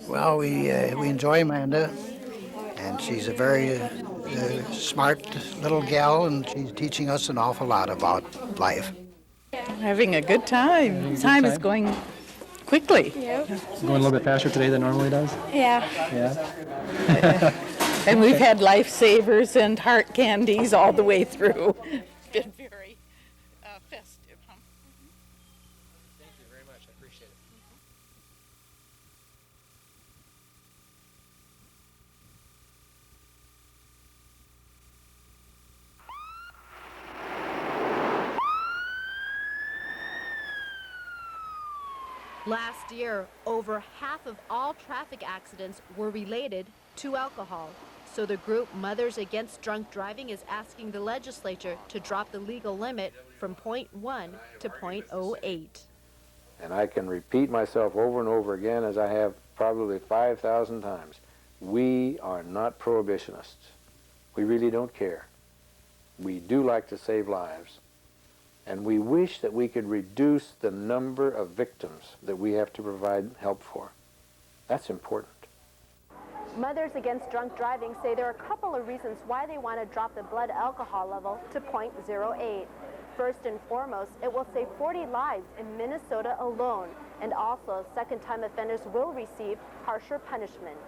Well, we enjoy Amanda, and she's a very smart little gal, and she's teaching us an awful lot about life. Having a good time. Time is going quickly. Yep. Going a little bit faster today than normally does? Yeah. Yeah. And we've had lifesavers and heart candies all the way through. Been very festive. Huh? Thank you very much. I appreciate it. Last year, over half of all traffic accidents were related to alcohol. So the group Mothers Against Drunk Driving is asking the legislature to drop the legal limit from 0.1 to 0.08. And I can repeat myself over and over again, as I have probably 5,000 times. We are not prohibitionists. We really don't care. We do like to save lives. And we wish that we could reduce the number of victims that we have to provide help for. That's important. Mothers Against Drunk Driving say there are a couple of reasons why they want to drop the blood alcohol level to 0.08. First and foremost, it will save 40 lives in Minnesota alone, and also second-time offenders will receive harsher punishment.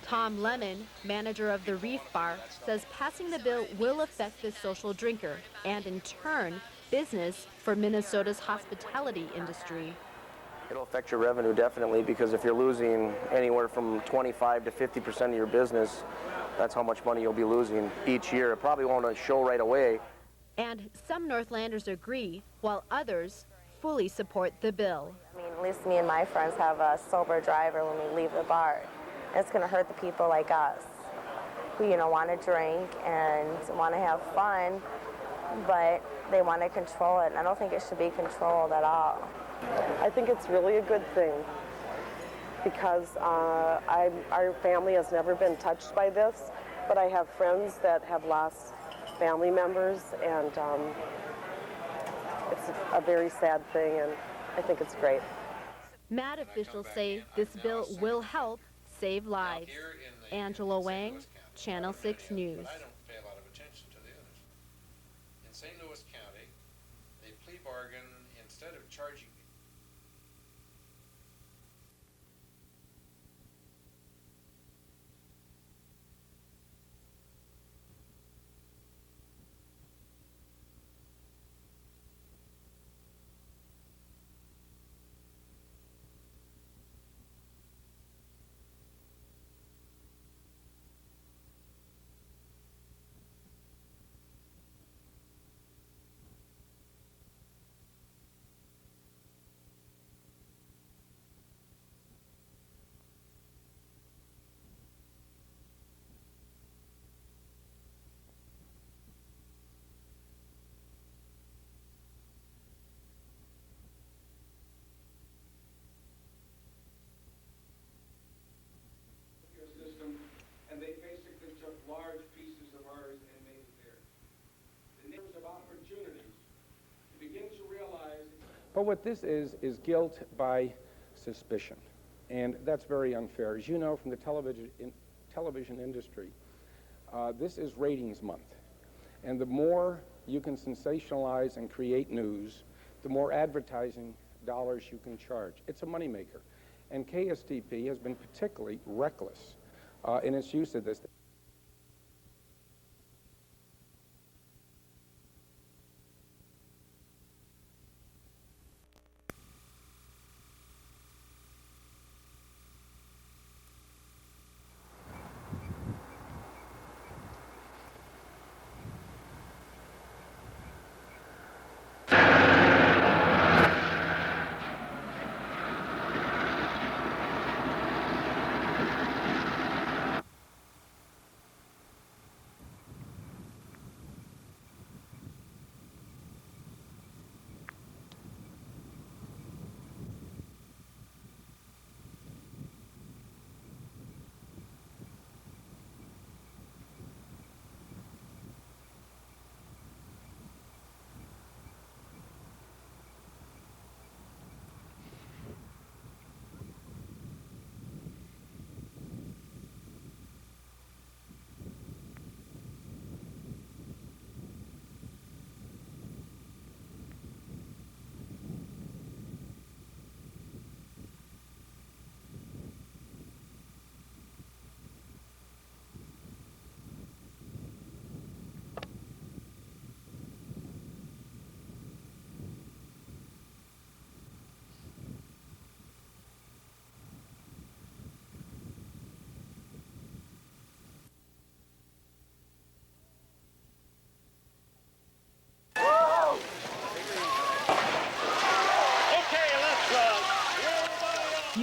Tom Lemon, manager of the Reef Bar, says passing the bill will affect the social drinker and, in turn, business for Minnesota's hospitality industry. It'll affect your revenue definitely, because if you're losing anywhere from 25 to 50% of your business, that's how much money you'll be losing each year. It probably won't show right away. And some Northlanders agree, while others fully support the bill. I mean, at least me and my friends have a sober driver when we leave the bar. It's going to hurt the people like us who, want to drink and want to have fun, but they want to control it, and I don't think it should be controlled at all. I think it's really a good thing because our family has never been touched by this, but I have friends that have lost family members, and it's a very sad thing, and I think it's great. MAD officials say this bill will help save lives. Angela Wang, Channel 6 News. In St. Louis County, they plea bargain instead of charging. And they basically took large pieces of ours and made it theirs. The names of opportunities to begin to realize. But what this is guilt by suspicion, and that's very unfair. As you know from the television industry, this is ratings month, and the more you can sensationalize and create news, the more advertising dollars you can charge. It's a moneymaker, and KSTP has been particularly reckless in its use of this.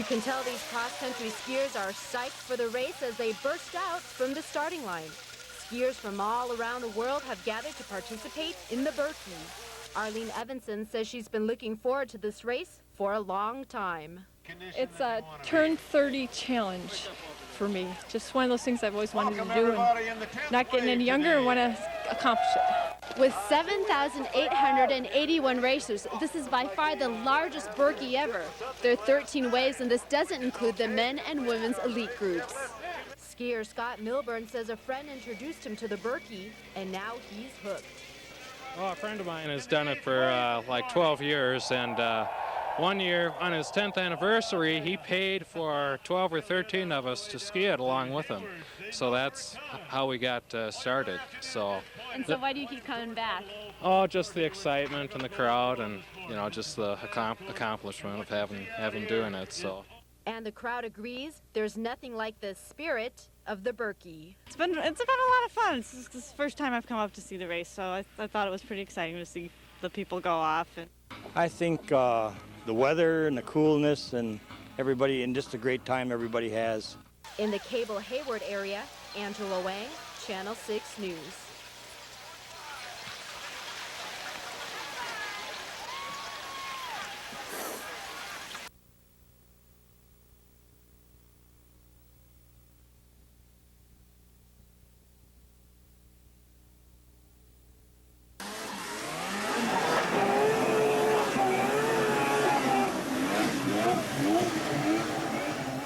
can tell these cross-country skiers are psyched for the race as they burst out from the starting line. Skiers from all around the world have gathered to participate in the Berkey. Arlene Evanson says she's been looking forward to this race for a long time. It's a turn 30 challenge for me. Just one of those things I've always wanted to do, and not getting any younger and want to accomplish it. With 7,881 racers, this is by far the largest Berkey ever. There are 13 waves, and this doesn't include the men and women's elite groups. Skier Scott Milburn says a friend introduced him to the Berkey, and now he's hooked. Well, a friend of mine has done it for like 12 years, and one year on his 10th anniversary, he paid for 12 or 13 of us to ski it along with him. So that's how we got started. And so why do you keep coming back? Oh, just the excitement and the crowd, and just the accomplishment of having doing it. So. And the crowd agrees. There's nothing like the spirit of the Berkey. It's been a lot of fun. This is the first time I've come up to see the race, so I thought it was pretty exciting to see the people go off. I think the weather and the coolness and everybody, and just a great time everybody has. In the Cable Hayward area, Angela Wang, Channel 6 News.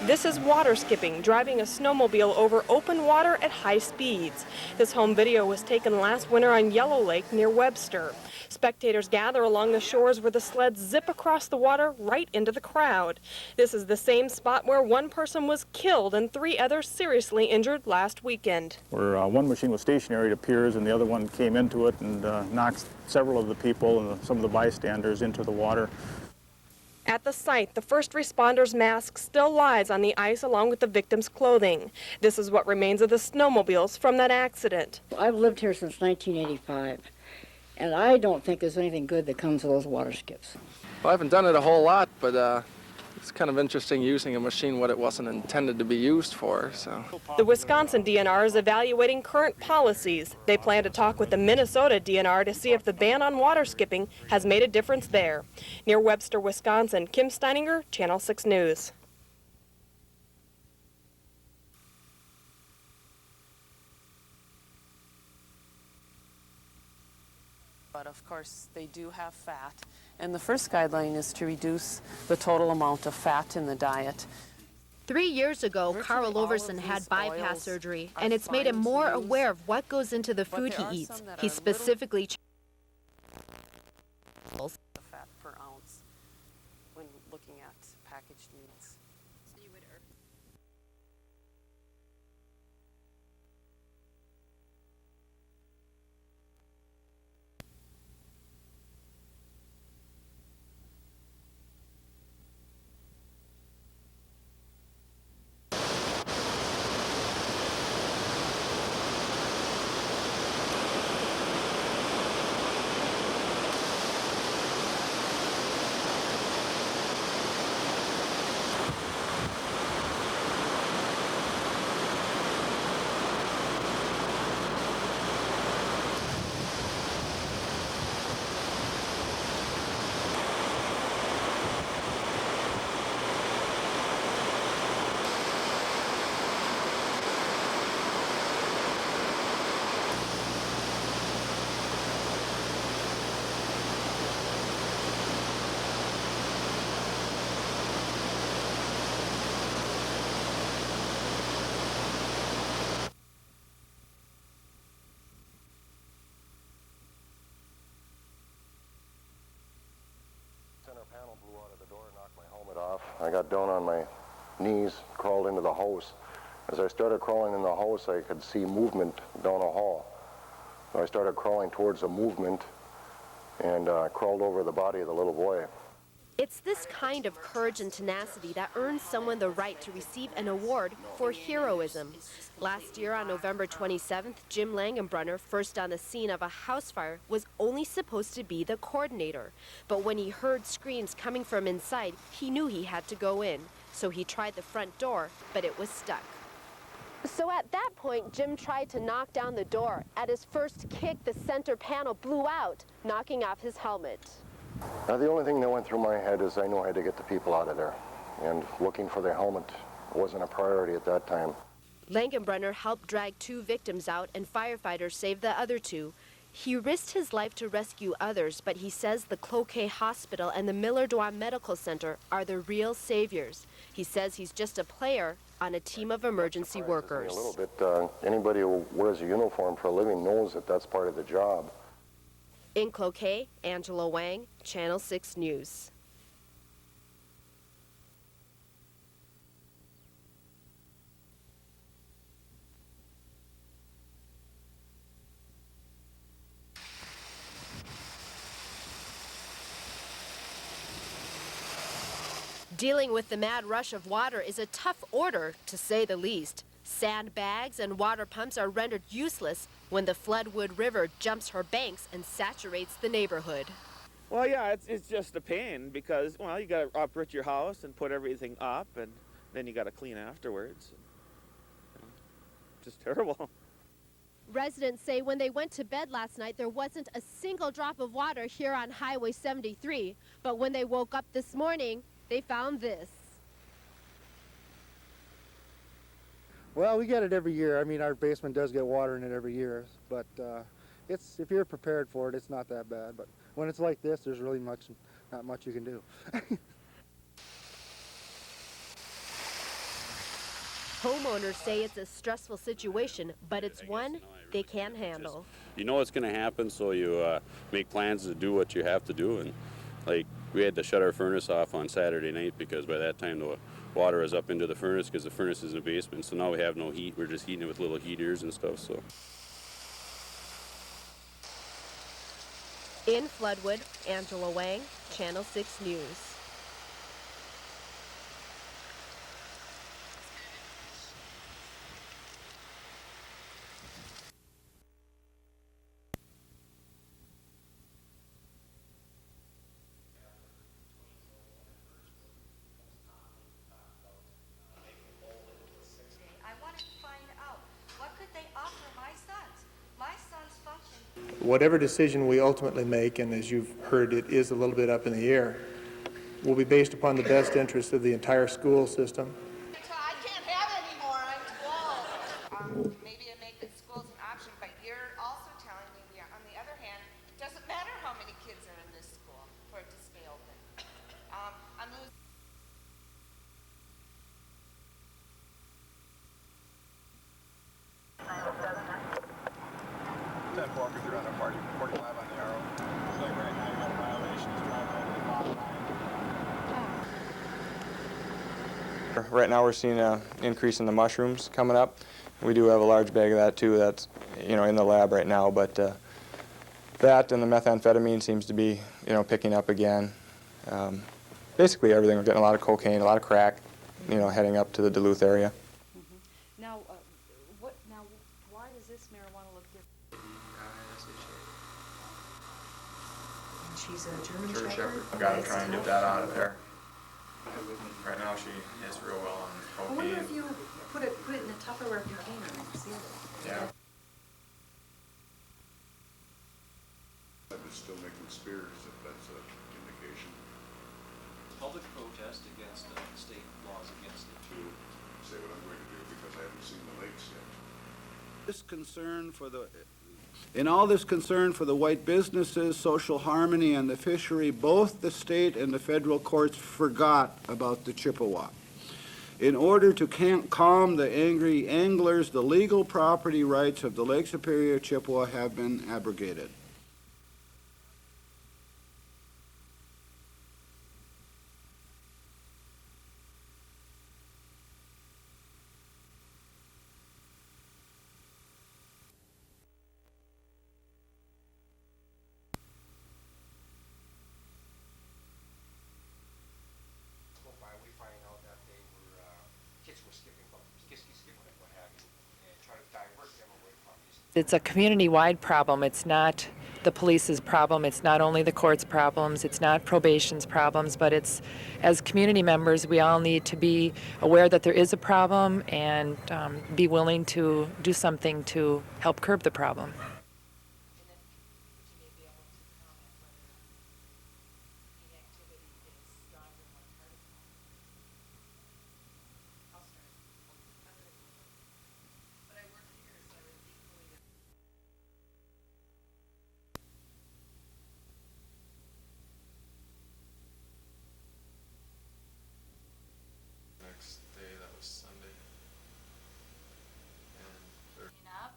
This is water skipping, driving a snowmobile over open water at high speeds. This home video was taken last winter on Yellow Lake near Webster. Spectators gather along the shores where the sleds zip across the water right into the crowd. This is the same spot where one person was killed and 3 others seriously injured last weekend. Where one machine was stationary, it appears, and the other one came into it and knocked several of the people and some of the bystanders into the water. At the site, the first responders' mask still lies on the ice along with the victim's clothing. This is what remains of the snowmobiles from that accident. I've lived here since 1985, and I don't think there's anything good that comes of those water skips. Well, I haven't done it a whole lot, but it's kind of interesting using a machine what it wasn't intended to be used for. So. The Wisconsin DNR is evaluating current policies. They plan to talk with the Minnesota DNR to see if the ban on water skipping has made a difference there. Near Webster, Wisconsin, Kim Steininger, Channel 6 News. But of course, they do have fat. And the first guideline is to reduce the total amount of fat in the diet. 3 years ago, Carl Overson had bypass surgery, and it's made him more aware of what goes into the food he eats. He specifically the fat per ounce when looking at packaged meats. So you would I got down on my knees, crawled into the house. As I started crawling in the house, I could see movement down a hall. So I started crawling towards the movement and crawled over the body of the little boy. It's this kind of courage and tenacity that earns someone the right to receive an award for heroism. Last year on November 27th, Jim Langenbrunner, first on the scene of a house fire, was only supposed to be the coordinator. But when he heard screams coming from inside, he knew he had to go in. so he tried the front door, but it was stuck. So at that point, Jim tried to knock down the door. At his first kick, the center panel blew out, knocking off his helmet. The only thing that went through my head is I know I had to get the people out of there, and looking for the helmet wasn't a priority at that time. Langenbrunner helped drag 2 victims out, and firefighters saved the other 2. He risked his life to rescue others, but he says the Cloquet Hospital and the Miller-Dwan Medical Center are the real saviors. He says he's just a player on a team of emergency workers. A little bit. Anybody who wears a uniform for a living knows that that's part of the job. In Cloquet, Angela Wang, Channel 6 News. Dealing with the mad rush of water is a tough order, to say the least. Sandbags and water pumps are rendered useless when the Floodwood River jumps her banks and saturates the neighborhood. Well, yeah, it's just a pain because, well, you got to uproot your house and put everything up, and then you got to clean afterwards. Just terrible. Residents say when they went to bed last night, there wasn't a single drop of water here on Highway 73, but when they woke up this morning, they found this. Well, we get it every year. I mean, our basement does get water in it every year, but if you're prepared for it, it's not that bad. But when it's like this, there's really not much you can do. Homeowners say it's a stressful situation, but it's one they can handle. You know what's going to happen, so you make plans to do what you have to do. And like, we had to shut our furnace off on Saturday night because by that time the water is up into the furnace because the furnace is in the basement. So now we have no heat. We're just heating it with little heaters and stuff. So. In Floodwood, Angela Wang, Channel 6 News. Whatever decision we ultimately make, and as you've heard, it is a little bit up in the air, will be based upon the best interest of the entire school system. I can't have any more. I'm 12. Maybe it make the schools an option, but you're also telling me, on the other hand, it doesn't matter how many kids are in this school for it to stay open. I'm losing. Right now we're seeing an increase in the mushrooms coming up. We do have a large bag of that too that's in the lab right now, but that and the methamphetamine seems to be picking up again. Basically everything. We're getting a lot of cocaine, a lot of crack, heading up to the Duluth area. Now, why does this marijuana look different? She's a German Shepherd. I've got to try and get that out of there. Right now she is real well on cocaine. I wonder if you put it in a Tupperware container and seal it. Yeah. I would still make spears if that's an indication. Public protest against state laws against it. To say what I'm going to do because I haven't seen the lakes yet. In all this concern for the white businesses, social harmony, and the fishery, both the state and the federal courts forgot about the Chippewa. In order to calm the angry anglers, the legal property rights of the Lake Superior Chippewa have been abrogated. It's a community-wide problem. It's not the police's problem. It's not only the court's problems, it's not probation's problems, but it's, as community members, we all need to be aware that there is a problem and be willing to do something to help curb the problem.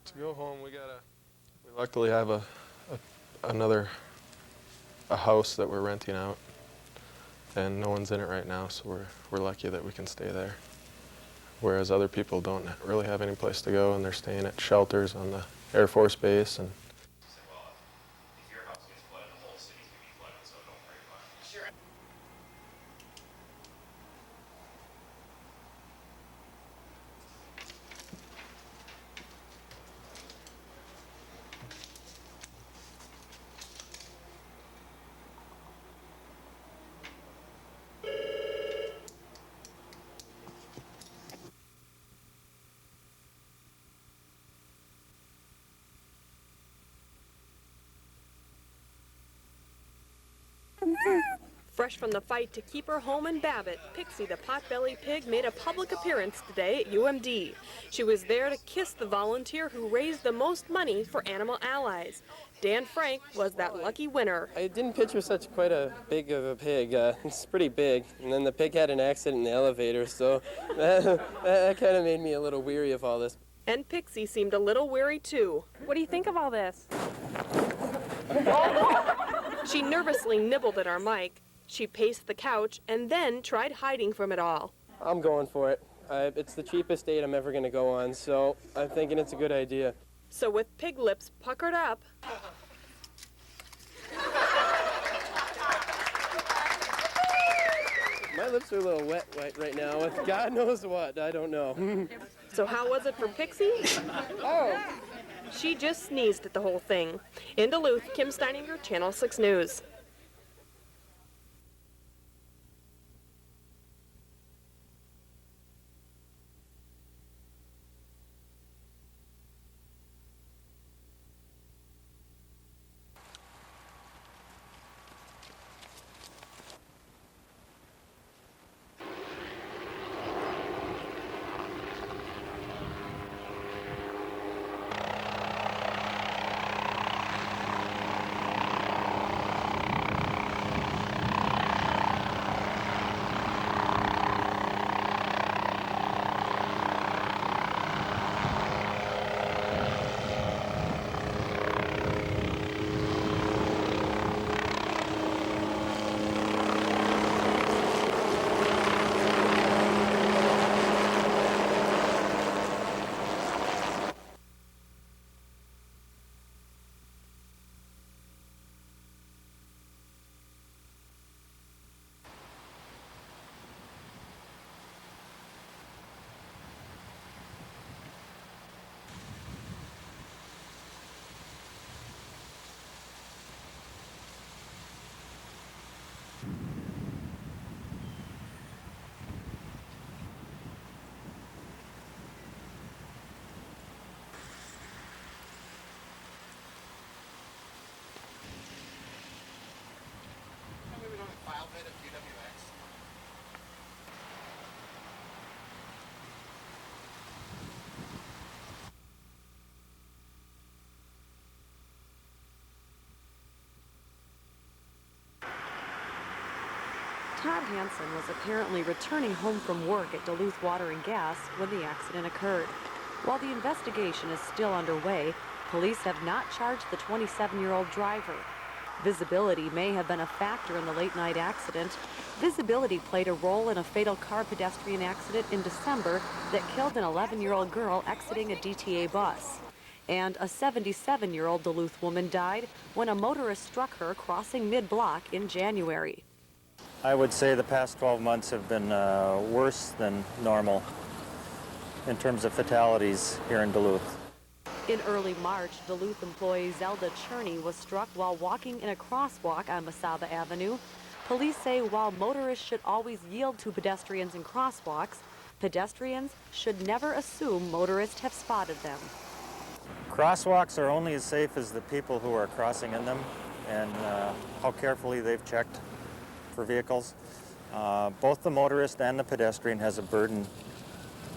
To go home, we luckily have another house that we're renting out, and no one's in it right now, so we're lucky that we can stay there. Whereas other people don't really have any place to go, and they're staying at shelters on the Air Force Base. And Fresh from the fight to keep her home in Babbitt, Pixie the potbelly pig made a public appearance today at UMD. She was there to kiss the volunteer who raised the most money for Animal Allies. Dan Frank was that lucky winner. I didn't picture such quite a big of a pig. It's pretty big. And then the pig had an accident in the elevator, so that kind of made me a little weary of all this. And Pixie seemed a little weary too. What do you think of all this? She nervously nibbled at our mic. She paced the couch and then tried hiding from it all. I'm going for it. It's the cheapest date I'm ever going to go on, so I'm thinking it's a good idea. So with pig lips puckered up, my lips are a little wet right now with God knows what. I don't know. So how was it for Pixie? Oh, she just sneezed at the whole thing. In Duluth, Kim Steininger, Channel 6 News. Todd Hansen was apparently returning home from work at Duluth Water and Gas when the accident occurred. While the investigation is still underway, police have not charged the 27-year-old driver. Visibility may have been a factor in the late-night accident. Visibility played a role in a fatal car-pedestrian accident in December that killed an 11-year-old girl exiting a DTA bus. And a 77-year-old Duluth woman died when a motorist struck her crossing mid-block in January. I would say the past 12 months have been worse than normal in terms of fatalities here in Duluth. In early March, Duluth employee Zelda Cherney was struck while walking in a crosswalk on Mesaba Avenue. Police say while motorists should always yield to pedestrians in crosswalks, pedestrians should never assume motorists have spotted them. Crosswalks are only as safe as the people who are crossing in them and how carefully they've checked for vehicles. Both the motorist and the pedestrian has a burden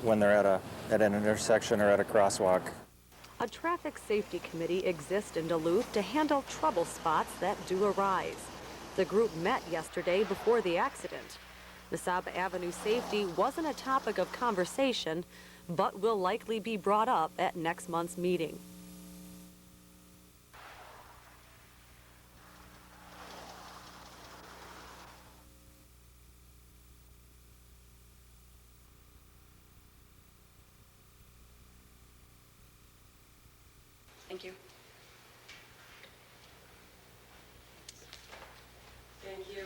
when they're at an intersection or at a crosswalk. A traffic safety committee exists in Duluth to handle trouble spots that do arise. The group met yesterday before the accident. Mesaba Avenue safety wasn't a topic of conversation, but will likely be brought up at next month's meeting. Thank you. Thank you.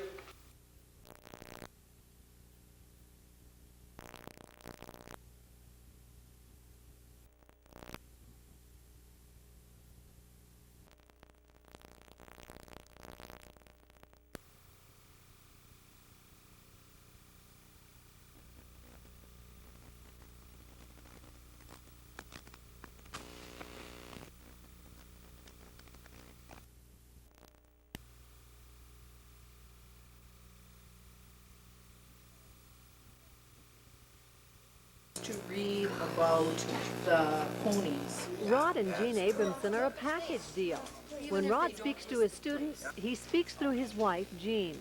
To read about the ponies. Rod and Jean Abramson are a package deal. When Rod speaks to his students, he speaks through his wife, Jean.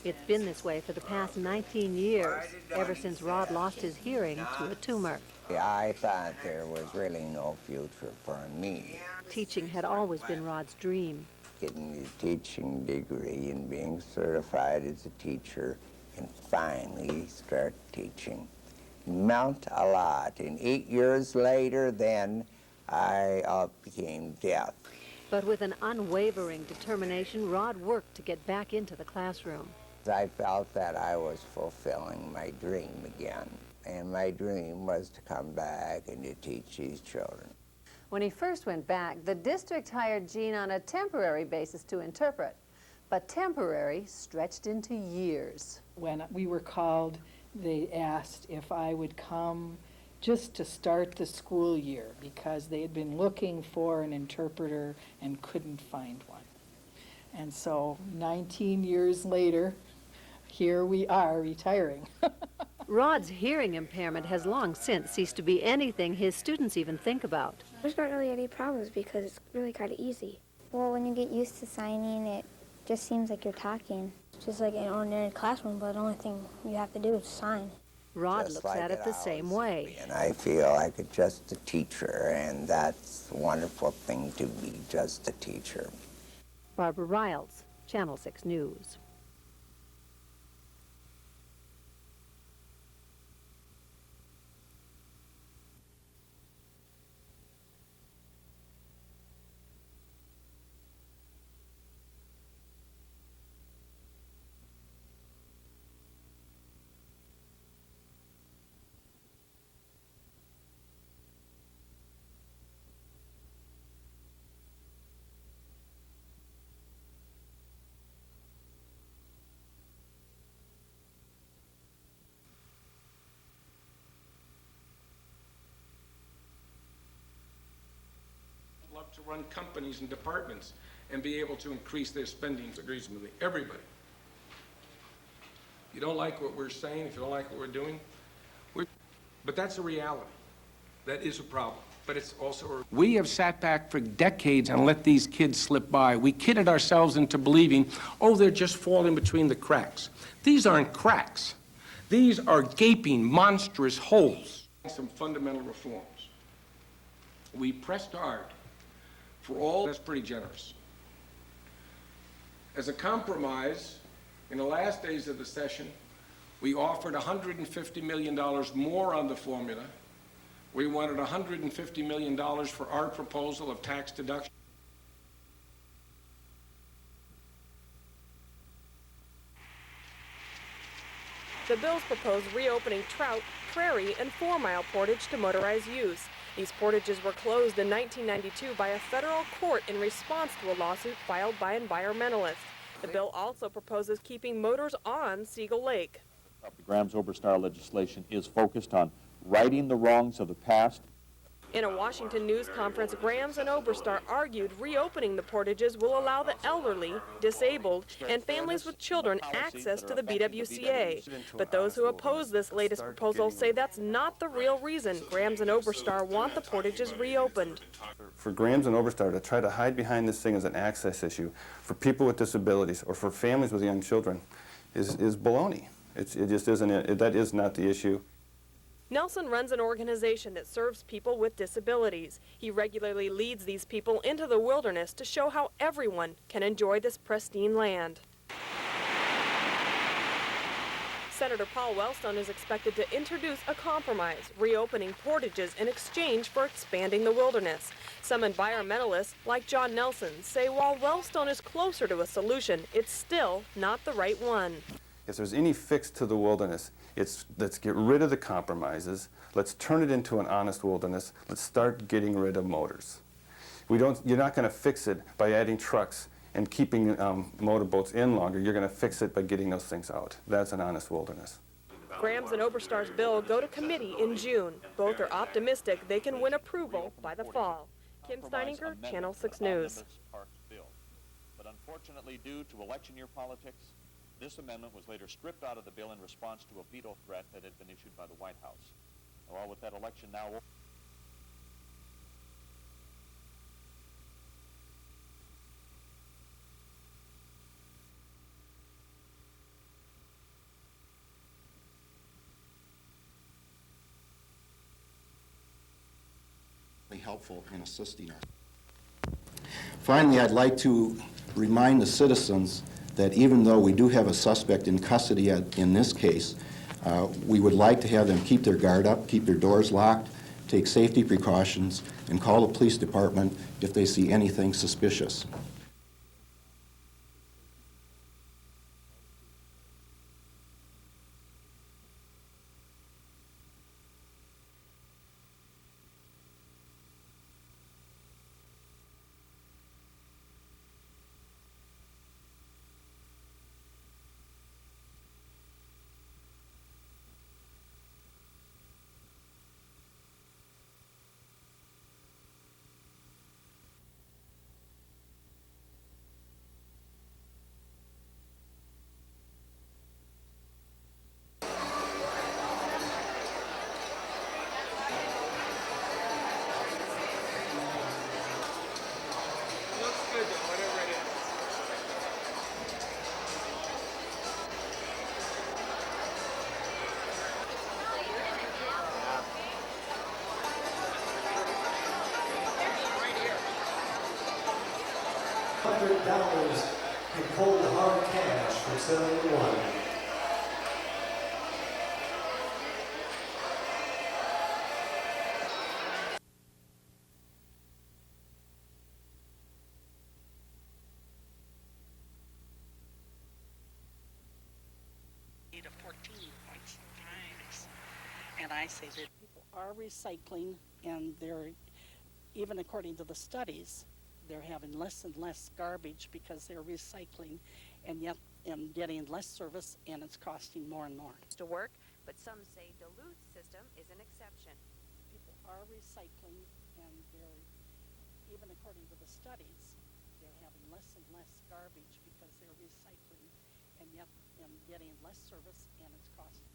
It's been this way for the past 19 years, ever since Rod lost his hearing to a tumor. I thought there was really no future for me. Teaching had always been Rod's dream. Getting a teaching degree and being certified as a teacher and finally start teaching meant a lot. And 8 years later, then I became deaf. But with an unwavering determination, Rod worked to get back into the classroom. I felt that I was fulfilling my dream again. And my dream was to come back and to teach these children. When he first went back, the district hired Jean on a temporary basis to interpret. But temporary stretched into years. When we were called, they asked if I would come just to start the school year because they had been looking for an interpreter and couldn't find one. And so 19 years later, here we are retiring. Rod's hearing impairment has long since ceased to be anything his students even think about. There's not really any problems because it's really kind of easy. Well, when you get used to signing, it just seems like you're talking. It's just like an ordinary classroom, but the only thing you have to do is sign. Rod Just looks like at it the same way. And I feel like it's just a teacher, and that's a wonderful thing to be just a teacher. Barbara Riles, Channel 6 News. Love to run companies and departments and be able to increase their spending. Agrees with me. Everybody. You don't like what we're saying, if you don't like what we're doing, but that's a reality. That is a problem. But it's also we have sat back for decades and let these kids slip by. We kidded ourselves into believing, oh, they're just falling between the cracks. These aren't cracks. These are gaping, monstrous holes. Some fundamental reforms. We pressed hard for all. That's pretty generous. As a compromise, in the last days of the session, we offered $150 million more on the formula. We wanted $150 million for our proposal of tax deduction. The bills propose reopening Trout, Prairie, and 4 Mile Portage to motorized use. These portages were closed in 1992 by a federal court in response to a lawsuit filed by environmentalists. The bill also proposes keeping motors on Siegel Lake. The Grams-Oberstar legislation is focused on righting the wrongs of the past. In a Washington news conference, Grams and Oberstar argued reopening the portages will allow the elderly, disabled, and families with children access to the BWCA. But those who oppose this latest proposal say that's not the real reason Grams and Oberstar want the portages reopened. For Grams and Oberstar to try to hide behind this thing as an access issue for people with disabilities or for families with young children is baloney. It just isn't. That is not the issue. Nelson runs an organization that serves people with disabilities. He regularly leads these people into the wilderness to show how everyone can enjoy this pristine land. Senator Paul Wellstone is expected to introduce a compromise, reopening portages in exchange for expanding the wilderness. Some environmentalists, like John Nelson, say while Wellstone is closer to a solution, it's still not the right one. If there's any fix to the wilderness, let's get rid of the compromises, let's turn it into an honest wilderness, let's start getting rid of motors. You're not going to fix it by adding trucks and keeping motorboats in longer. You're going to fix it by getting those things out. That's an honest wilderness. Grams and Oberstar's bill go to committee in June. Both are optimistic they can win approval by the fall. Kim Steininger, Channel 6 News. But unfortunately, due to election year politics, this amendment was later stripped out of the bill in response to a veto threat that had been issued by the White House. Well, with that election now over, helpful in assisting us. Finally, I'd like to remind the citizens that even though we do have a suspect in custody in this case, we would like to have them keep their guard up, keep their doors locked, take safety precautions, and call the police department if they see anything suspicious. $100 in cold hard cash for selling the wine. Of 14 points. And I say that people are recycling, and they're, even according to the studies, they're having less and less garbage because they're recycling, and yet getting less service, and it's costing more and more. To work, but some say Duluth's system is an exception. People are recycling, and they're, even according to the studies, they're having less and less garbage because they're recycling, and yet getting less service, and it's costing.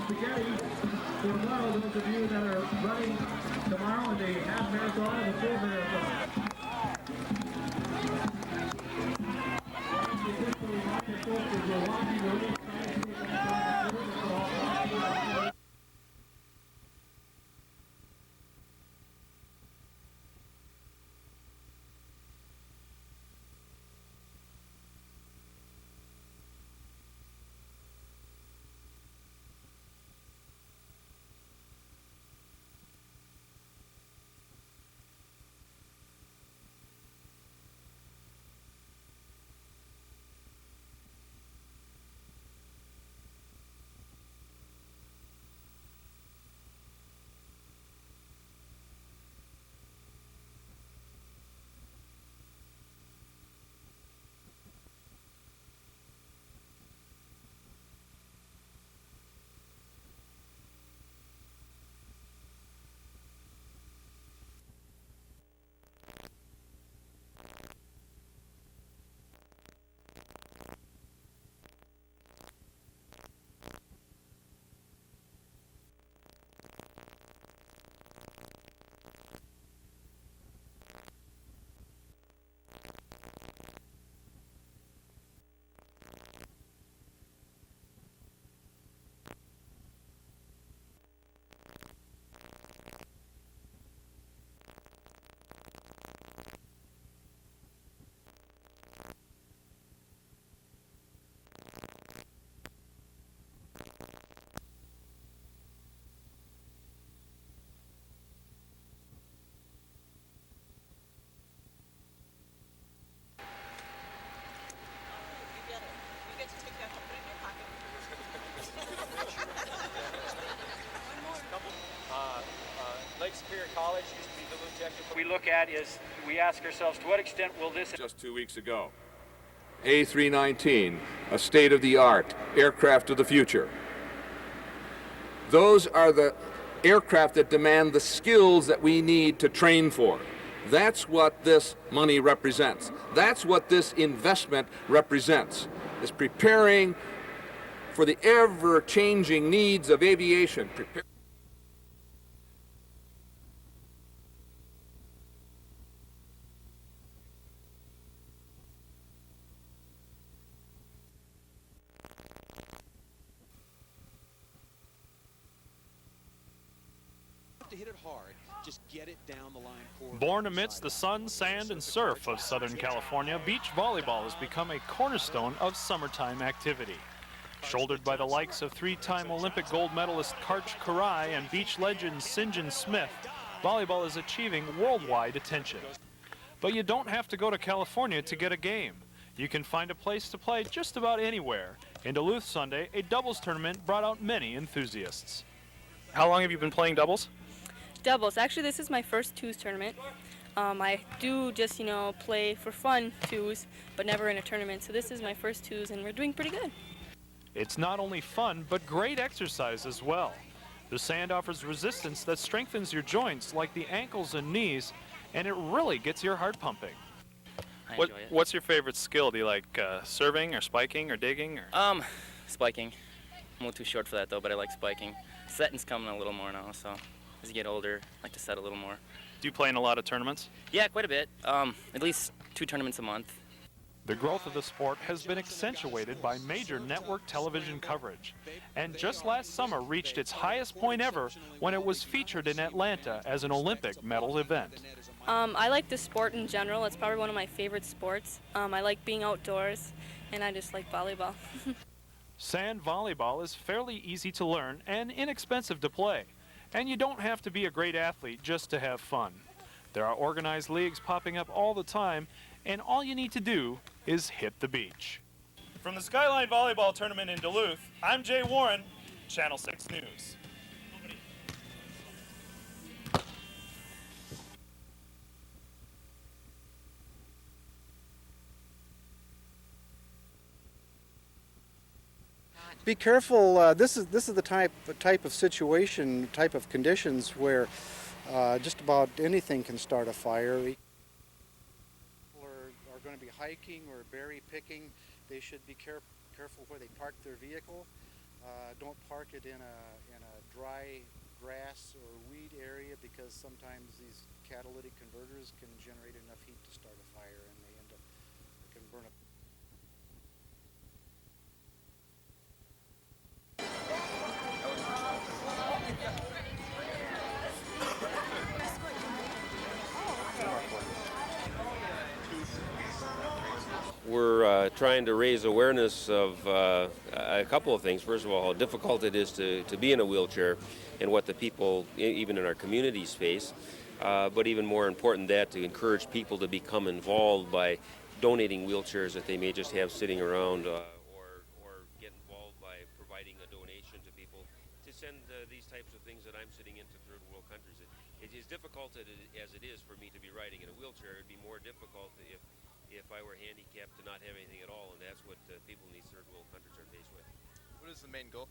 spaghetti tomorrow, those of you that are running tomorrow in the half marathon and the full marathon. Lake Superior College used to be Duluth Technical. We look at is, we ask ourselves, to what extent will this... Just 2 weeks ago. A319, a state-of-the-art aircraft of the future. Those are the aircraft that demand the skills that we need to train for. That's what this money represents. That's what this investment represents, is preparing for the ever-changing needs of aviation. To hit it hard, just get it down the line. Born amidst the sun, sand, and surf of Southern California, beach volleyball has become a cornerstone of summertime activity. Shouldered by the likes of three-time Olympic gold medalist Karch Karai and beach legend St. John Smith, volleyball is achieving worldwide attention. But you don't have to go to California to get a game. You can find a place to play just about anywhere. In Duluth Sunday, a doubles tournament brought out many enthusiasts. How long have you been playing doubles? Doubles. Actually, this is my first twos tournament. I do just, play for fun twos, but never in a tournament. So this is my first twos, and we're doing pretty good. It's not only fun, but great exercise as well. The sand offers resistance that strengthens your joints like the ankles and knees, and it really gets your heart pumping. What's your favorite skill? Do you like serving or spiking or digging? Or? Spiking. I'm a little too short for that though, but I like spiking. Setting's coming a little more now, so as you get older, I like to set a little more. Do you play in a lot of tournaments? Yeah, quite a bit. At least 2 tournaments a month. The growth of the sport has been accentuated by major network television coverage, and just last summer reached its highest point ever when it was featured in Atlanta as an Olympic medal event. I like the sport in general. It's probably one of my favorite sports. I like being outdoors, and I just like volleyball. Sand volleyball is fairly easy to learn and inexpensive to play, and you don't have to be a great athlete just to have fun. There are organized leagues popping up all the time, and all you need to do is hit the beach. From the Skyline Volleyball Tournament in Duluth, I'm Jay Warren, Channel 6 News. Be careful. This is the type of situation, type of conditions where just about anything can start a fire. People are going to be hiking or berry picking. They should be careful where they park their vehicle. Don't park it in a dry grass or weed area, because sometimes these catalytic converters can generate enough heat to start a fire, and they end up, it can burn up. We're trying to raise awareness of a couple of things. First of all, how difficult it is to be in a wheelchair and what the people, even in our communities, face. But even more important, that to encourage people to become involved by donating wheelchairs that they may just have sitting around, or get involved by providing a donation to people to send these types of things that I'm sitting into third world countries. It is difficult as it is for me to be riding in a wheelchair. It'd be more difficult if I were handicapped to not have anything at all, and that's what people in these third world countries are faced with. What is the main goal?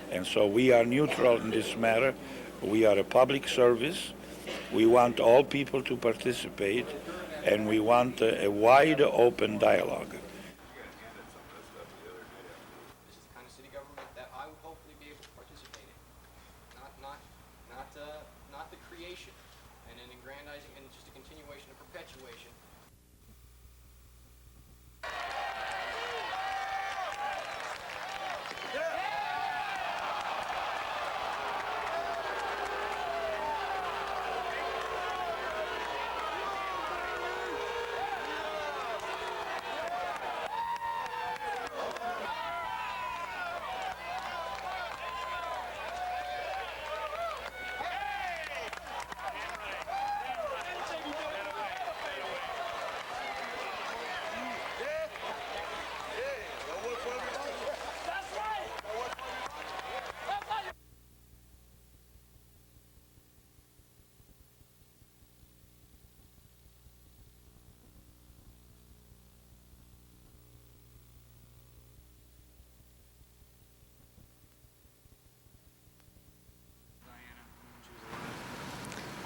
And so we are neutral in this matter. We are a public service. We want all people to participate, and we want a wide open dialogue. This is the kind of city government that I would hopefully be able to participate in. Not the creation and an aggrandizing and just a continuation, a perpetuation.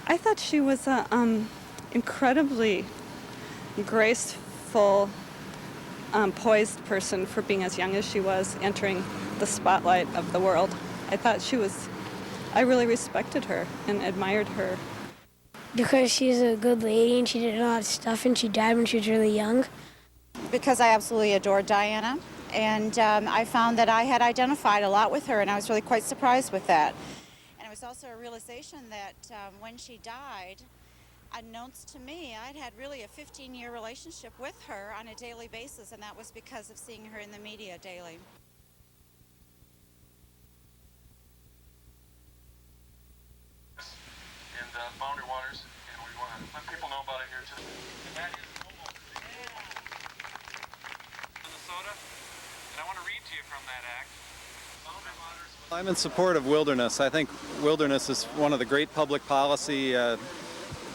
I thought she was a incredibly graceful, poised person for being as young as she was, entering the spotlight of the world. I really respected her and admired her. Because she's a good lady and she did a lot of stuff, and she died when she was really young. Because I absolutely adored Diana, and I found that I had identified a lot with her, and I was really quite surprised with that. And it was also a realization that when she died, unbeknownst to me, I'd had really a 15-year relationship with her on a daily basis, and that was because of seeing her in the media daily. And Boundary Waters, and we want to let people know about it here too. And that is Minnesota, and I want to read to you from that act. Boundary Waters. I'm in support of wilderness. I think wilderness is one of the great public policy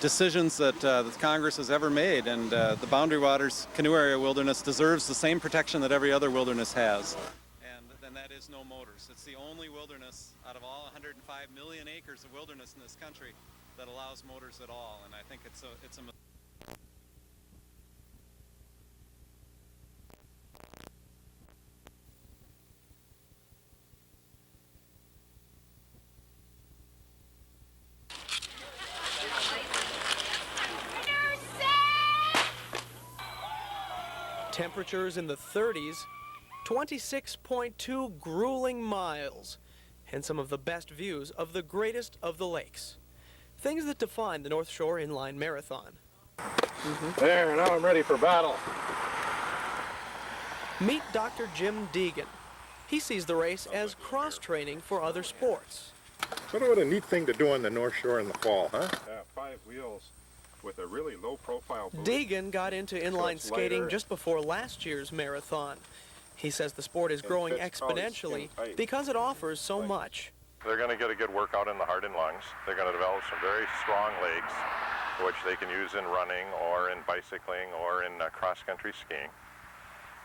decisions that the Congress has ever made, and the Boundary Waters Canoe Area Wilderness deserves the same protection that every other wilderness has. And that is no motors. It's the only wilderness out of all 105 million acres of wilderness in this country that allows motors at all, and I think it's a Temperatures in the 30s, 26.2 grueling miles. and some of the best views of the greatest of the lakes. Things that define the North Shore Inline Marathon. There, now I'm ready for battle. Meet Dr. Jim Deegan. He sees the race as cross-training for other sports. What a neat thing to do on the North Shore in the fall, huh? Yeah, 5 wheels with a really low-profile boost. Deegan got into inline skating just before last year's marathon. He says the sport is growing exponentially because it offers so much. They're going to get a good workout in the heart and lungs. They're going to develop some very strong legs, which they can use in running or in bicycling or in cross-country skiing.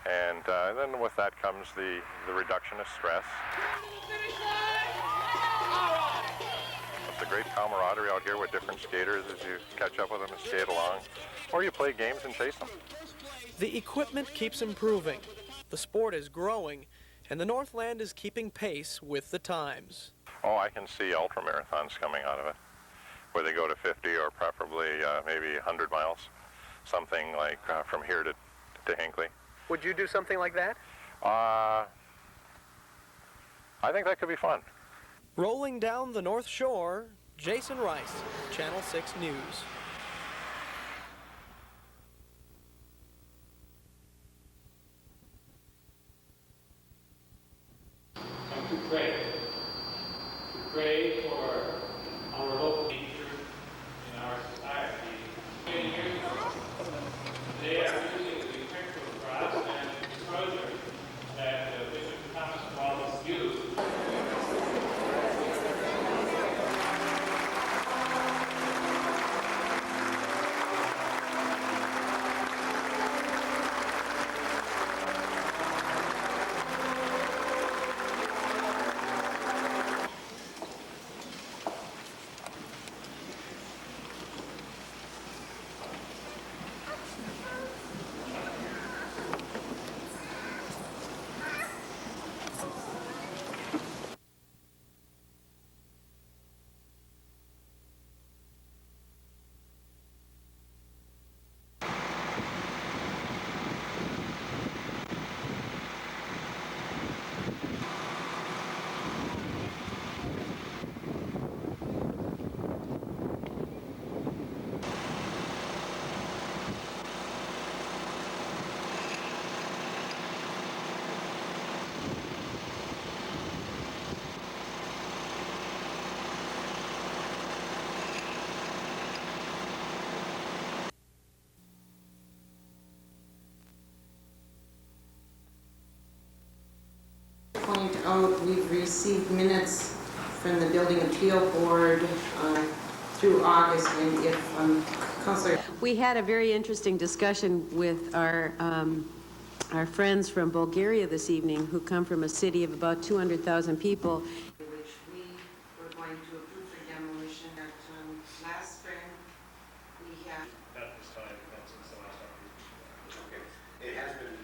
And then with that comes the reduction of stress. It's a great camaraderie out here with different skaters as you catch up with them and skate along. Or you play games and chase them. The equipment keeps improving, the sport is growing, and the Northland is keeping pace with the times. Oh, I can see ultramarathons coming out of it, where they go to 50 or preferably maybe 100 miles, something like from here to Hinckley. Would you do something like that? I think that could be fun. Rolling down the North Shore, Jason Rice, Channel 6 News. Come to pray. To pray for our local nature in our society. Many years ago, they are using the picture cross and exposure that Bishop Thomas Wallace used. Point out we've received minutes from the Building Appeal Board through August, and if Councilor... We had a very interesting discussion with our friends from Bulgaria this evening, who come from a city of about 200,000 people. Which we were going to approve for demolition at last spring. We have... That was fine, that's since the last time. Okay. It has been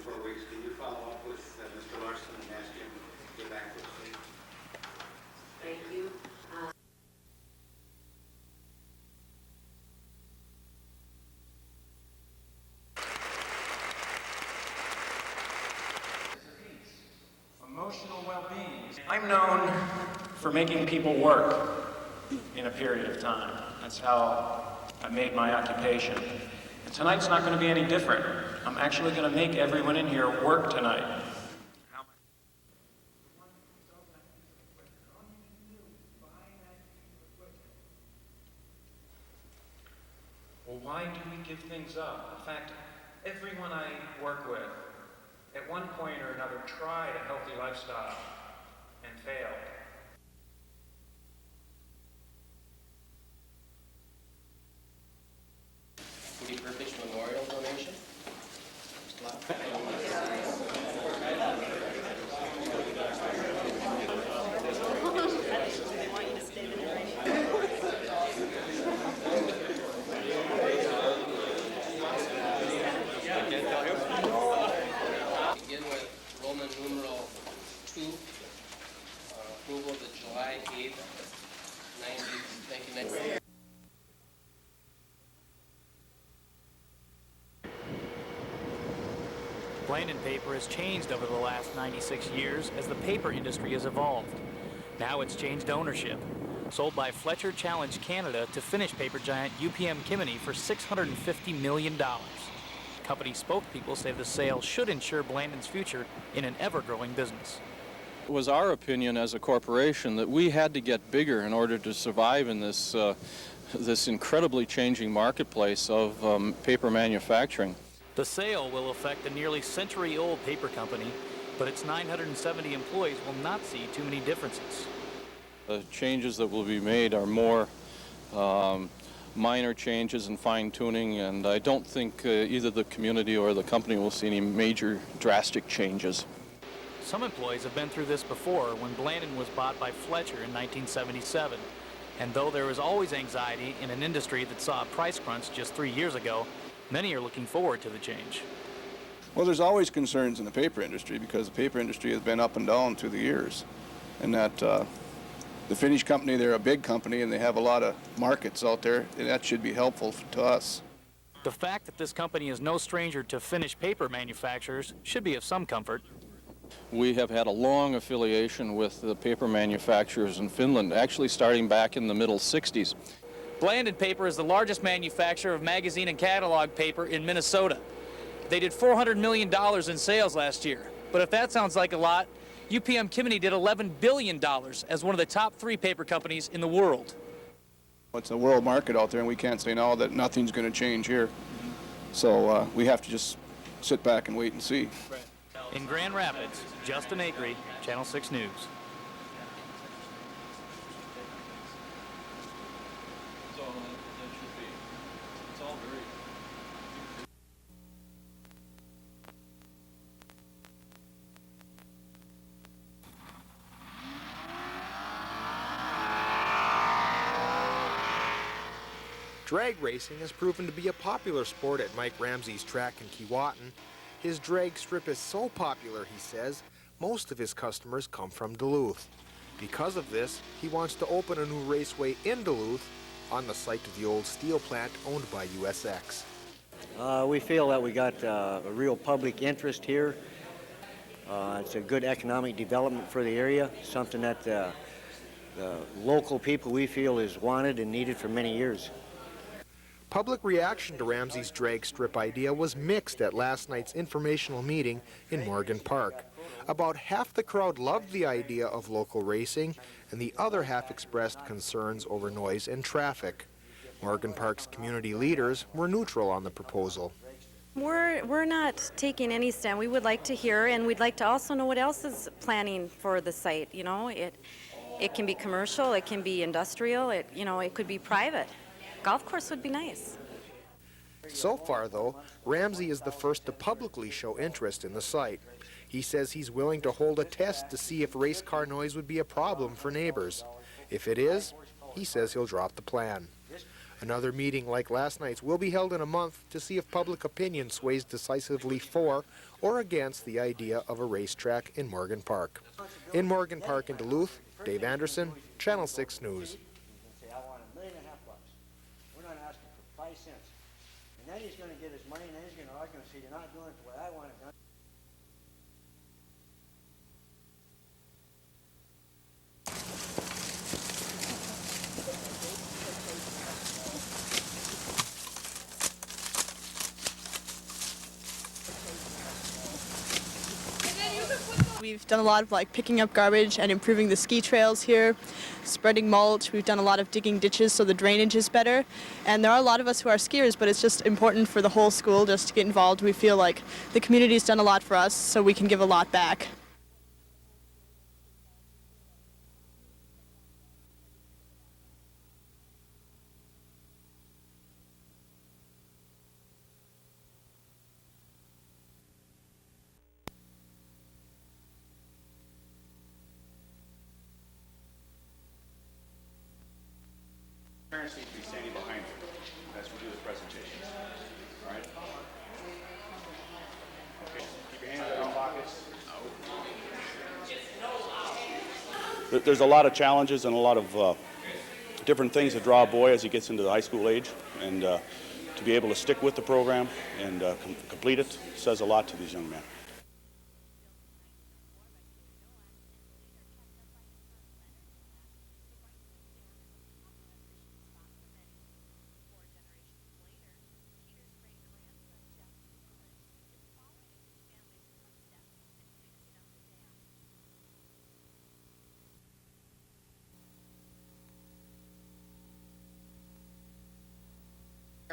4 weeks. Can you follow up with Mr. Larson and ask him to get back to us? Thank you. Emotional well-being. I'm known for making people work in a period of time. That's how I made my occupation. And tonight's not going to be any different. I'm actually going to make everyone in here work tonight. Well, why do we give things up? In fact, everyone I work with, at one point or another, tried a healthy lifestyle and failed. Would you purchase memorial donation? Begin with Roman numeral 2, approval of the July 8th, 1990. Plain and paper has changed over the last 96 years as the paper industry has evolved. Now it's changed ownership. Sold by Fletcher Challenge Canada to Finnish paper giant UPM Kymmene for $650 million. Company spokespeople say the sale should ensure Blandon's future in an ever-growing business. It was our opinion as a corporation that we had to get bigger in order to survive in this, this incredibly changing marketplace of paper manufacturing. The sale will affect the nearly century-old paper company, but its 970 employees will not see too many differences. The changes that will be made are more minor changes and fine-tuning, and I don't think either the community or the company will see any major drastic changes. Some employees have been through this before when Blandon was bought by Fletcher in 1977. And though there is always anxiety in an industry that saw a price crunch just 3 years ago, many are looking forward to the change. Well, there's always concerns in the paper industry because the paper industry has been up and down through the years. And that the Finnish company, they're a big company and they have a lot of markets out there, and that should be helpful to us. The fact that this company is no stranger to Finnish paper manufacturers should be of some comfort. We have had a long affiliation with the paper manufacturers in Finland, actually starting back in the middle 60s. Blandon Paper is the largest manufacturer of magazine and catalog paper in Minnesota. They did $400 million in sales last year. But if that sounds like a lot, UPM Kymmene did $11 billion as one of the top 3 paper companies in the world. It's a world market out there, and we can't say now that nothing's going to change here. So we have to just sit back and wait and see. In Grand Rapids, Justin Acree, Channel 6 News. Drag racing has proven to be a popular sport at Mike Ramsey's track in Keewatin. His drag strip is so popular, he says, most of his customers come from Duluth. Because of this, he wants to open a new raceway in Duluth on the site of the old steel plant owned by USX. We feel that we got a real public interest here. It's a good economic development for the area, something that the local people we feel is wanted and needed for many years. Public reaction to Ramsey's drag strip idea was mixed at last night's informational meeting in Morgan Park. About half the crowd loved the idea of local racing, and the other half expressed concerns over noise and traffic. Morgan Park's community leaders were neutral on the proposal. We're not taking any stand. We would like to hear, and we'd like to also know what else is planning for the site. You know, it can be commercial, it can be industrial, it could be private. Golf course would be nice. So far, though, Ramsey is the first to publicly show interest in the site. He says he's willing to hold a test to see if race car noise would be a problem for neighbors. If it is, he says he'll drop the plan. Another meeting like last night's will be held in a month to see if public opinion sways decisively for or against the idea of a racetrack in Morgan Park. In Morgan Park in Duluth, Dave Anderson, Channel 6 News. And then he's going to get his money, and then he's going to argue and say, you're not doing it the way I want it done. We've done a lot of picking up garbage and improving the ski trails here, spreading mulch. We've done a lot of digging ditches so the drainage is better. And there are a lot of us who are skiers, but it's just important for the whole school just to get involved. We feel like the community's done a lot for us, so we can give a lot back. Parents need to be standing behind you as we do the presentations. All right? Okay. Keep your hands in your pockets. There's a lot of challenges and a lot of different things that draw a boy as he gets into the high school age, and to be able to stick with the program and complete it says a lot to these young men.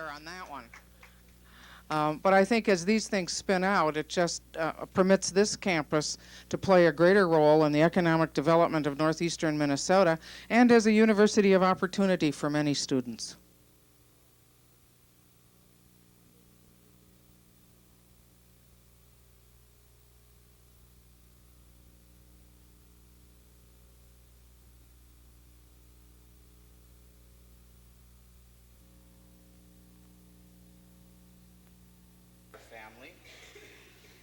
On that one. But I think as these things spin out, it just permits this campus to play a greater role in the economic development of northeastern Minnesota and as a university of opportunity for many students. Family.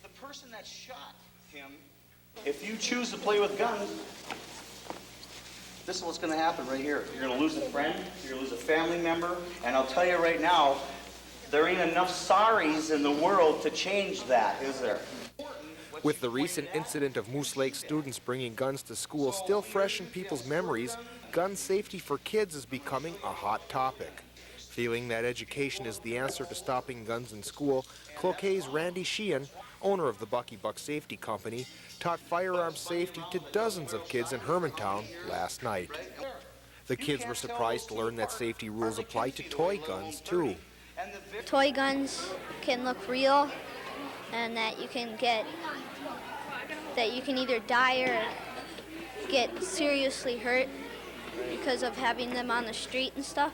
The person that shot him, if you choose to play with guns, this is what's going to happen right here. You're going to lose a friend, you're going to lose a family member, and I'll tell you right now, there ain't enough sorries in the world to change that, is there? With the recent incident of Moose Lake students bringing guns to school still fresh in people's memories, gun safety for kids is becoming a hot topic. Feeling that education is the answer to stopping guns in school, Cloquet's Randy Sheehan, owner of the Bucky Buck Safety Company, taught firearms safety to dozens of kids in Hermantown last night. The kids were surprised to learn that safety rules apply to toy guns, too. Toy guns can look real, and that you can either die or get seriously hurt because of having them on the street and stuff.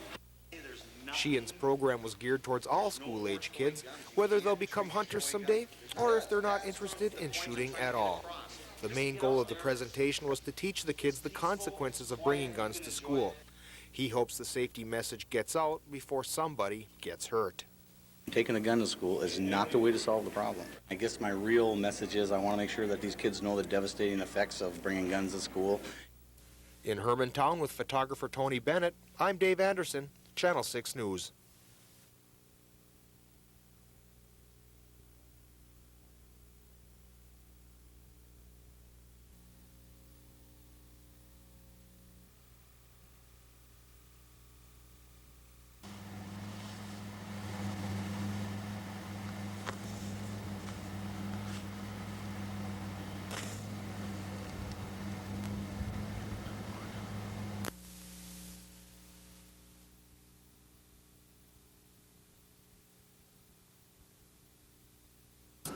Sheehan's program was geared towards all school-age kids, whether they'll become hunters someday or if they're not interested in shooting at all. The main goal of the presentation was to teach the kids the consequences of bringing guns to school. He hopes the safety message gets out before somebody gets hurt. Taking a gun to school is not the way to solve the problem. I guess my real message is I want to make sure that these kids know the devastating effects of bringing guns to school. In Hermantown with photographer Tony Bennett, I'm Dave Anderson, Channel 6 News.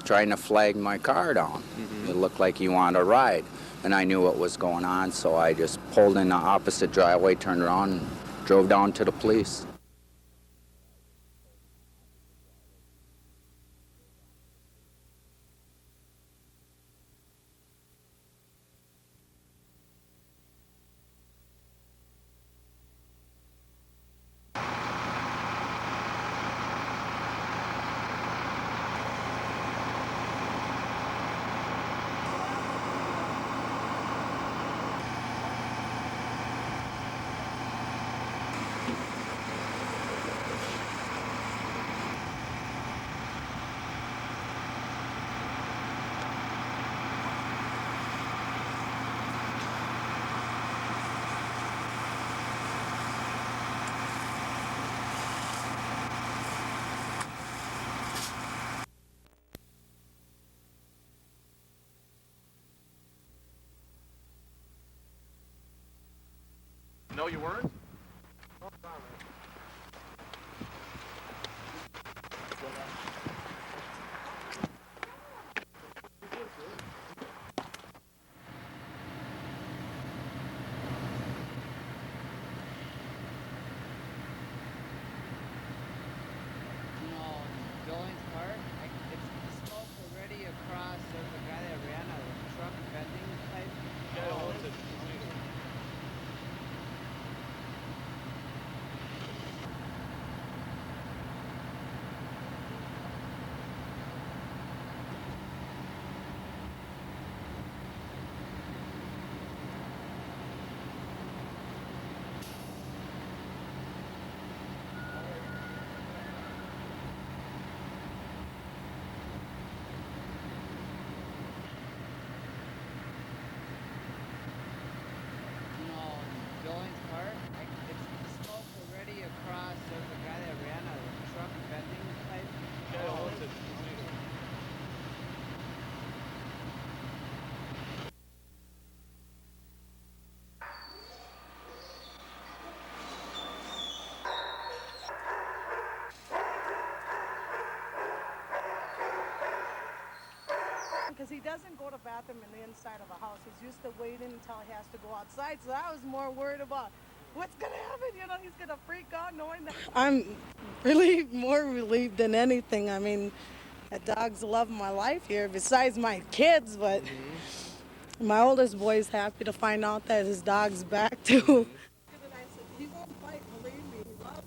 Trying to flag my car down. It looked like he wanted a ride, and I knew what was going on, so I just pulled in the opposite driveway, turned around, and drove down to the police. No, you weren't? Billings Park, it's smoke already across. There's a guy that ran a truck vending type. because he doesn't go to the bathroom in the inside of a house. He's used to waiting until he has to go outside. So I was more worried about what's going to happen. You know, he's going to freak out knowing that. I'm really more relieved than anything. I mean, the dog's the love of my life here, besides my kids, but my oldest boy is happy to find out that his dog's back too. He won't fight, believe me. He loves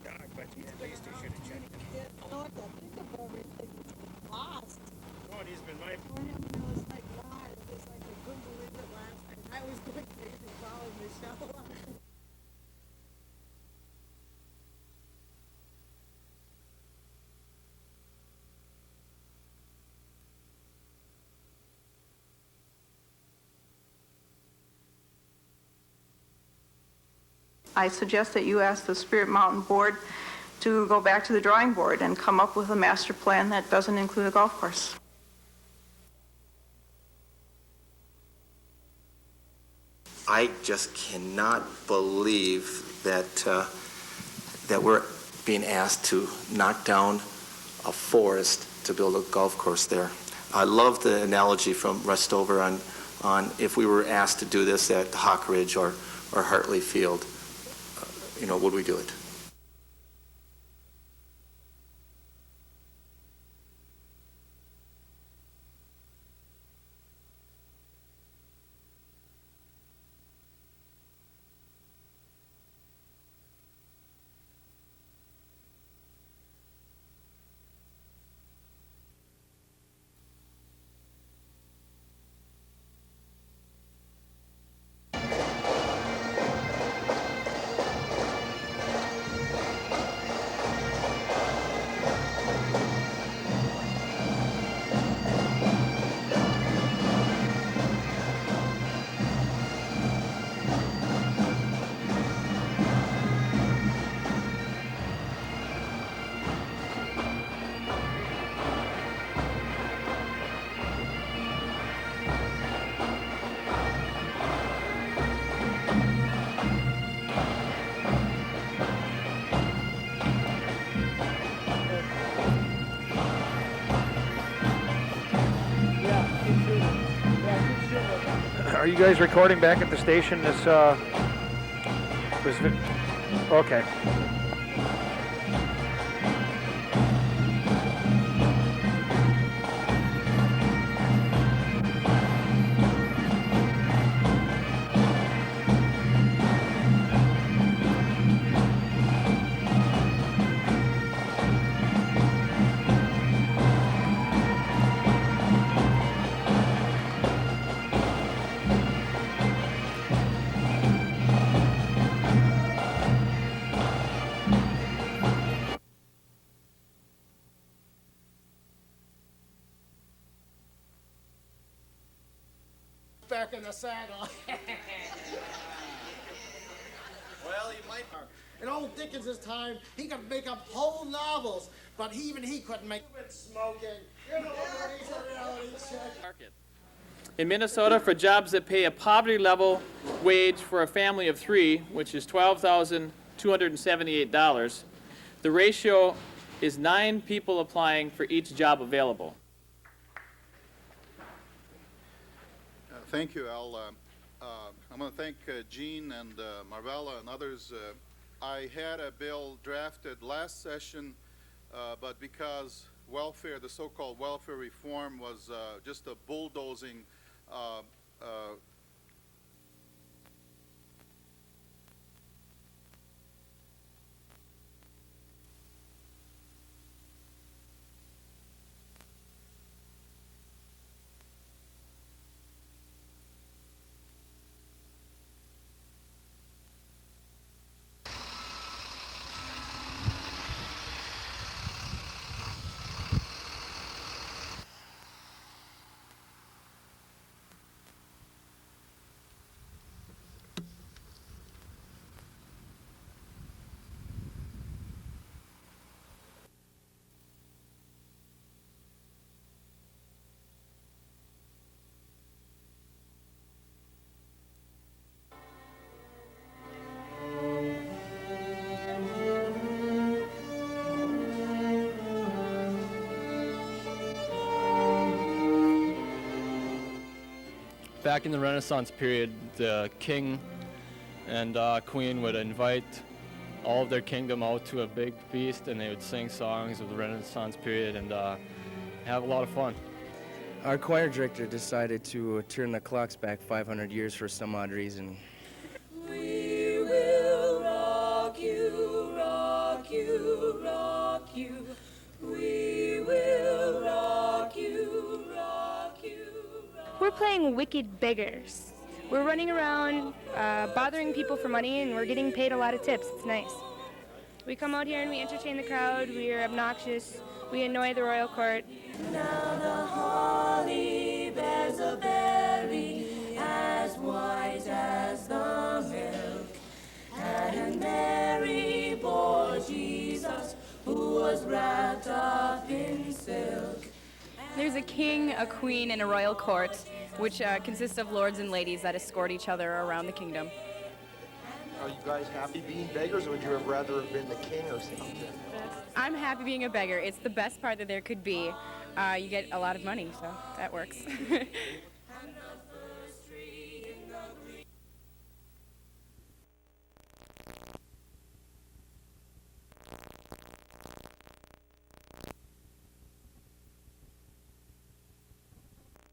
Dog, but at least he should have checked it. I don't have to think of everything. He's lost. Oh, and he's been my For him, it was like, God, it's like I couldn't believe it last night. I was going crazy calling Michelle. I suggest that you ask the Spirit Mountain Board to go back to the drawing board and come up with a master plan that doesn't include a golf course. I just cannot believe that that we're being asked to knock down a forest to build a golf course there. I love the analogy from Restover on if we were asked to do this at Hawk Ridge or Hartley Field, would we do it? Are you guys recording back at the station? Okay. Back in the saddle. Well, he might. In old Dickens's time, he could make up whole novels, but even he couldn't make it smoking. You know what he's a reality check. In Minnesota, for jobs that pay a poverty level wage for a family of 3, which is $12,278, the ratio is 9 people applying for each job available. Thank you, Al. I'm going to thank Gene and Marvella and others. I had a bill drafted last session, but because welfare, the so-called welfare reform, was just a bulldozing back in the Renaissance period, the king and queen would invite all of their kingdom out to a big feast, and they would sing songs of the Renaissance period and have a lot of fun. Our choir director decided to turn the clocks back 500 years for some odd reason. We will rock you, rock you, rock you. We will rock you, rock you. We're playing Wicked Beggars. We're running around bothering people for money, and we're getting paid a lot of tips. It's nice. We come out here and we entertain the crowd. We are obnoxious. We annoy the royal court. Now the holly bears a berry as white as the milk, and Mary bore Jesus, who was wrapped up in silk. There's a king, a queen, and a royal court, which consists of lords and ladies that escort each other around the kingdom. Are you guys happy being beggars, or would you have rather have been the king or something? I'm happy being a beggar. It's the best part that there could be. You get a lot of money, so that works.